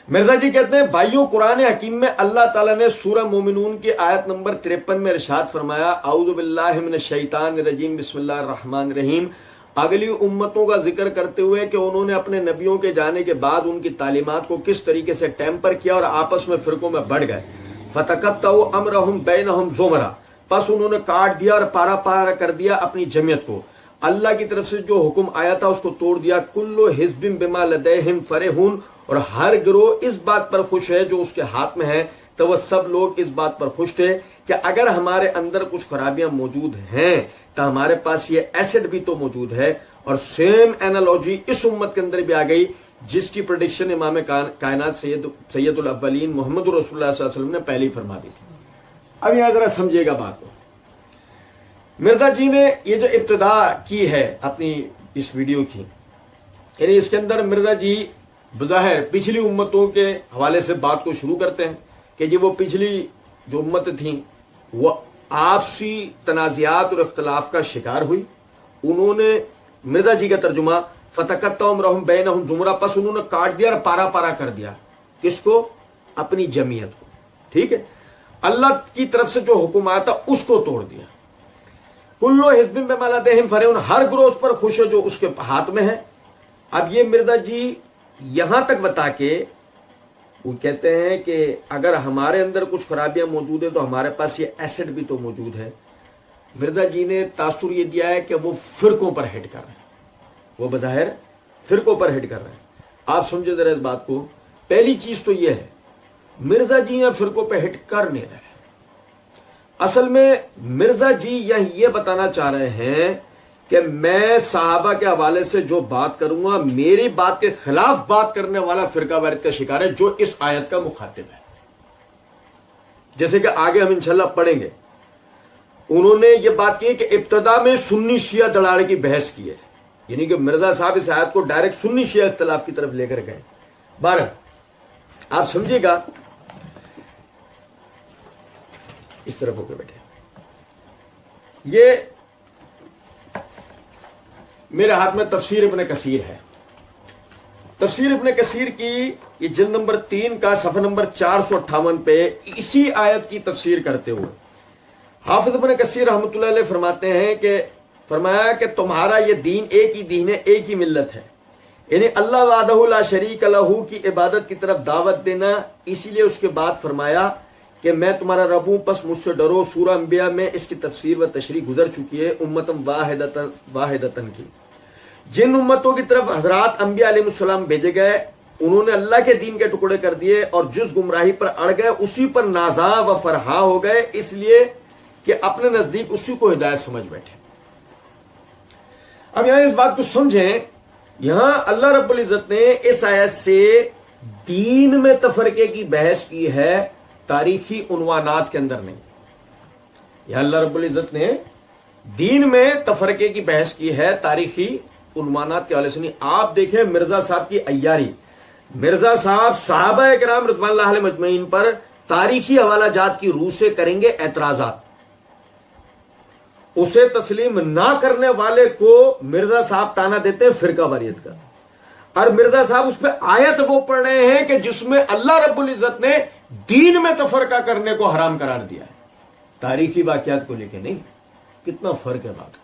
مرزا جی کہتے ہیں بھائیوں، قرآن حکیم میں اللہ تعالیٰ نے سورہ مومنون کی آیت نمبر 53 میں ارشاد فرمایا اعوذ باللہ من الشیطان الرجیم بسم اللہ الرحمن الرحیم، اگلی امتوں کا ذکر کرتے ہوئے کہ انہوں نے اپنے نبیوں کے جانے کے بعد ان کی تعلیمات کو کس طریقے سے ٹیمپر کیا اور آپس میں فرقوں میں بڑھ گئے۔ فَتَقَطَّعُوا أَمْرَهُمْ بَيْنَهُمْ زُمَرًا، پس انہوں نے کاٹ دیا اور پارا پارا کر دیا اپنی جمعیت کو۔ اللہ کی طرف سے جو حکم آیا تھا اس کو توڑ دیا۔ کُلُّ حِزْبٍ بِمَا لَدَيْهِمْ فَرِحُونَ، اور ہر گروہ اس بات پر خوش ہے جو اس کے ہاتھ میں ہے۔ تو وہ سب لوگ اس بات پر خوش تھے کہ اگر ہمارے اندر کچھ خرابیاں موجود ہیں تو ہمارے پاس یہ ایسڈ بھی تو موجود ہے۔ اور سیم اینالوجی اس امت کے اندر بھی آ گئی جس کی پریڈکشن امام کائنات سید الاولین محمد رسول اللہ صلی اللہ علیہ وسلم نے پہلے ہی فرما دی تھی۔ اب یہاں ذرا سمجھیے گا بات کو۔ مرزا جی نے یہ جو ابتدا کی ہے اپنی اس ویڈیو کی، یعنی اس کے اندر مرزا جی بظاہر پچھلی امتوں کے حوالے سے بات کو شروع کرتے ہیں کہ جی وہ پچھلی جو امت تھیں وہ آپسی تنازعات اور اختلاف کا شکار ہوئی۔ انہوں نے مرزا جی کا ترجمہ فَتَقَطَّعُوا أَمْرَهُمْ بَيْنَهُمْ زُمَرًا، پس انہوں نے کاٹ دیا اور پارا پارا کر دیا۔ کس کو؟ اپنی جمعیت کو۔ ٹھیک ہے، اللہ کی طرف سے جو حکم آیا تھا اس کو توڑ دیا۔ کُلُّ حِزْبٍ بِمَا لَدَيْهِمْ فَرِحُونَ، ہر گروہ اس پر خوش ہے جو اس کے ہاتھ میں ہے۔ اب یہ مرزا جی یہاں تک بتا کے وہ کہتے ہیں کہ اگر ہمارے اندر کچھ خرابیاں موجود ہیں تو ہمارے پاس یہ ایسڈ بھی تو موجود ہے۔ مرزا جی نے تاثر یہ دیا ہے کہ وہ فرقوں پر ہٹ کر رہے ہیں، وہ بظاہر فرقوں پر ہٹ کر رہے ہیں۔ آپ سمجھے ذرا اس بات کو۔ پہلی چیز تو یہ ہے مرزا جی یہاں فرقوں پہ ہٹ کر نہیں رہے۔ اصل میں مرزا جی یہ بتانا چاہ رہے ہیں کہ میں صحابہ کے حوالے سے جو بات کروں گا میری بات کے خلاف بات کرنے والا فرقہ واریت کا شکار ہے جو اس آیت کا مخاطب ہے، جیسے کہ آگے ہم انشاءاللہ پڑھیں گے۔ انہوں نے یہ بات کی کہ ابتدا میں سنی شیعہ دڑاڑے کی بحث کی ہے، یعنی کہ مرزا صاحب اس آیت کو ڈائریکٹ سنی شیعہ اختلاف کی طرف لے کر گئے۔ بارہ آپ سمجھیے گا، اس طرف ہو کے بیٹھے۔ یہ میرے ہاتھ میں تفسیر ابن کثیر ہے۔ تفسیر ابن کثیر کی یہ جلد نمبر 3 کا صفحہ نمبر 458 پہ اسی آیت کی تفسیر کرتے ہوئے حافظ ابن کثیر رحمۃ اللہ علیہ فرماتے ہیں کہ فرمایا کہ تمہارا یہ دین ایک ہی دین ہے، ایک ہی ملت ہے، یعنی اللہ وحدہ لا شریک لہ کی عبادت کی طرف دعوت دینا۔ اسی لیے اس کے بعد فرمایا کہ میں تمہارا رب ہوں پس مجھ سے ڈرو۔ سورہ انبیاء میں اس کی تفسیر و تشریح گزر چکی ہے، امتم واحدتن کی۔ جن امتوں کی طرف حضرات انبیاء علیہ السلام بھیجے گئے انہوں نے اللہ کے دین کے ٹکڑے کر دیے اور جس گمراہی پر اڑ گئے اسی پر نازاں و فرحا ہو گئے، اس لیے کہ اپنے نزدیک اسی کو ہدایت سمجھ بیٹھے۔ اب یہاں اس بات کو سمجھیں، یہاں اللہ رب العزت نے اس آیت سے دین میں تفرقے کی بحث کی ہے، تاریخی عنوانات کے اندر نہیں۔ یہاں اللہ رب العزت نے دین میں تفرقے کی بحث کی ہے، تاریخی عنوانات کے حوالے سے نہیں۔ آپ دیکھیں مرزا صاحب کی عیاری، مرزا صاحب صحابہ کرام رضوان اللہ علیہ مجمعین پر تاریخی حوالہ جات کی روح سے کریں گے اعتراضات۔ اسے تسلیم نہ کرنے والے کو مرزا صاحب تانا دیتے ہیں فرقہ واریت کا، اور مرزا صاحب اس پہ آیت وہ پڑھ رہے ہیں کہ جس میں اللہ رب العزت نے دین میں تفرقہ کرنے کو حرام قرار دیا ہے، تاریخی واقعات کو لے کے نہیں۔ کتنا فرق ہے بات کا۔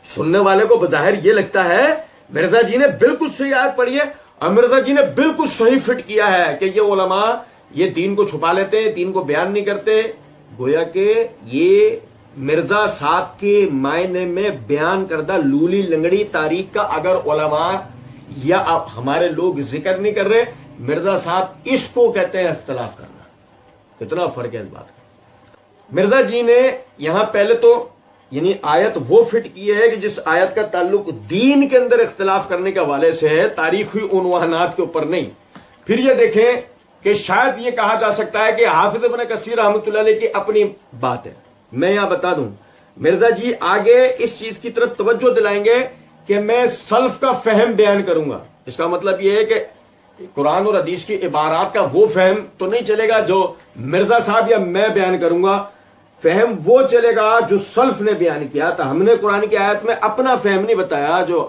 سننے والے کو بظاہر یہ لگتا ہے مرزا جی نے بالکل صحیح آیت پڑھی ہے اور مرزا جی نے بالکل صحیح فٹ کیا ہے کہ یہ علماء یہ دین کو چھپا لیتے ہیں، دین کو بیان نہیں کرتے، گویا کہ یہ مرزا صاحب کے معنی میں بیان کردہ لولی لنگڑی تاریخ کا اگر علماء یا ہمارے لوگ ذکر نہیں کر رہے، مرزا صاحب اس کو کہتے ہیں اختلاف کرنا۔ کتنا فرق ہے اس بات کا۔ مرزا جی نے یہاں پہلے تو یعنی آیت وہ فٹ کی ہے کہ جس آیت کا تعلق دین کے اندر اختلاف کرنے کے حوالے سے ہے، تاریخی عنوانات کے اوپر نہیں۔ پھر یہ دیکھیں کہ شاید یہ کہا جا سکتا ہے کہ حافظ ابن کثیر رحمۃ اللہ علیہ کی اپنی بات ہے۔ میں یہاں بتا دوں مرزا جی آگے اس چیز کی طرف توجہ دلائیں گے کہ میں سلف کا فہم بیان کروں گا۔ اس کا مطلب یہ ہے کہ قرآن اور حدیث کی عبارات کا وہ فہم تو نہیں چلے گا جو مرزا صاحب یا میں بیان کروں گا، فہم وہ چلے گا جو سلف نے بیان کیا تھا۔ ہم نے قرآن کی آیت میں اپنا فہم نہیں بتایا جو